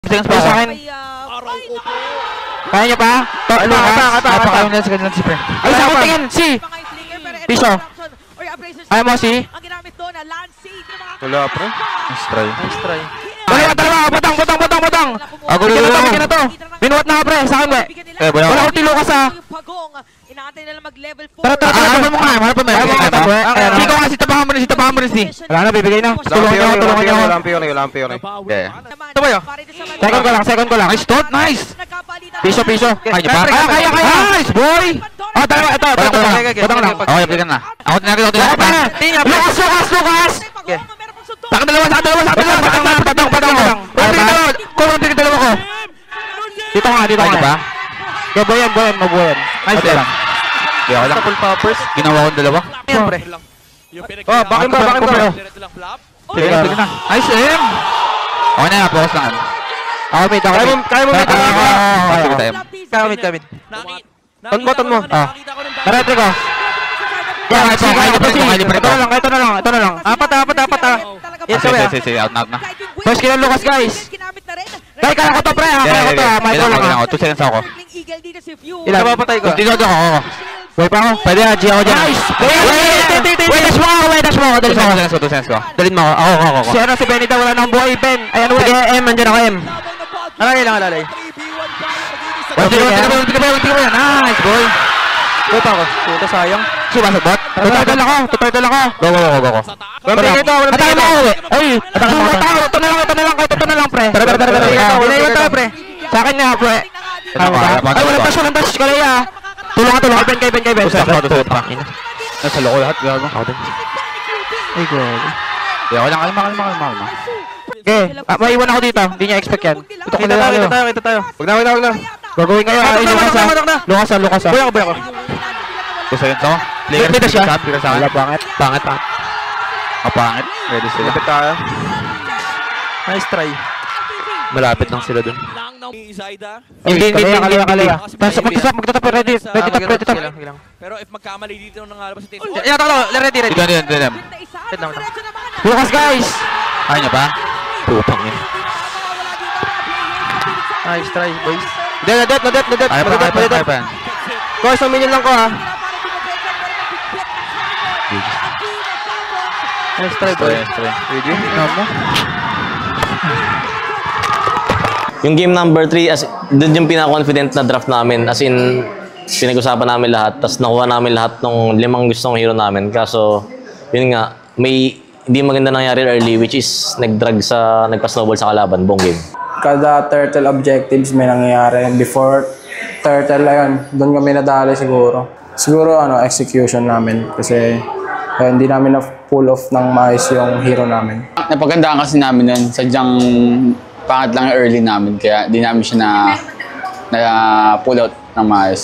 Seconds pa sa akin. Kaya niyo pa? Napakayon na sa kanilang si Pre. Ay, sa akin tingin! Si! Piso! Ayaw mo si? Wala, Pre. Nice try. Dalawa! Batang! Bigyan na to! Binuwat na ka, Pre! Sa akin, Pre! Wala ko tilo ka sa... Inaantay na lang mag-level 4. Harapan mo nga! Siko nga si tapahan mo rin si! Wala na, bibigay na! Tulungan niyo ako! Lampi yun. Ito ba yun? Second ko lang! Nice! Piso! Kaya niyo pa? Kaya! Nice, boy! Dalawa! Ito! Batang lang! Okay, bigyan na! Ako tinagin! Lukas! Saka dalawa! Batang! Kulang dalawa ko! Dito nga! Boyan! Nice lang! Kaya lang. Full poppers. Ginawa ko dalawa. Ayan, Pre. Bakit ba? Sige na. Nice aim! Okay na, focus lang. Kaya mo mid. Ton mo. Naretry ko. Ito na lang. Apat. Sige, out na. First kill Lucas, guys. Dahil kaya ko to, Pre. Kaya ko to. May ko lang. 2 seconds ako. Ilan mapatay ko? Dito ako. Wait pa ako. Pwede na, G ako dyan. Nice! Wait, dash mo ako. 2 seconds ko. Dalhin mo ako. Ako. Si Benita, wala nang buhay, Ben. Ayan, sige, M. Nandiyan ako, M. Alalay. Tingnan mo yan. Nice, boy. Wait ako. Puta, sayang. Sumasagot? Tuturtle ako. Go. Atake mo ako, eh. Ay! Ito na lang, Pre. Inayon tayo, Pre. Sa akin nga, Pre. Ay, walang touch. Kalaya. Tulungan. Kay Ben. Nasa loko lahat. Gago. Ay, God. Kaya kalma. Okay, maiwan ako dito. Hindi niya expect yan. Kita tayo. Wag na. Gagawin kayo. Lukas. Buhay ako. 2 seconds ako. Dito siya. Wala, pangit. Pangit. Ready sila. Lapit tayo. Nice try. Malapit lang sila dun. Hindi. Kalaya. Magtatap. Ready tap. Pero if magkamali dito nang nalabas si Tito. Ready. Dito. Lucas, guys! Kaya niya ba? Pupang yun. Nice try, boys. Kaya pa. Ko, isang minion lang ko, ha. Nice try, boys. Ready? Yung game number 3, doon yung pinaka-confident na draft namin. As in, pinag-usapan namin lahat. Tapos nakuha namin lahat ng 5 gustong hero namin. Kaso, yun nga, may hindi maganda nangyari early, which is nagpa-snowball sa kalaban, buong game. Kada turtle objectives may nangyayari. Before turtle, ayun, doon kami nadali siguro. Siguro execution namin kasi hindi namin na-pull off ng maayos yung hero namin. Napagandaan kasi namin nun, sadyang pangat lang yung early namin, kaya di namin siya na pull out ng maayos.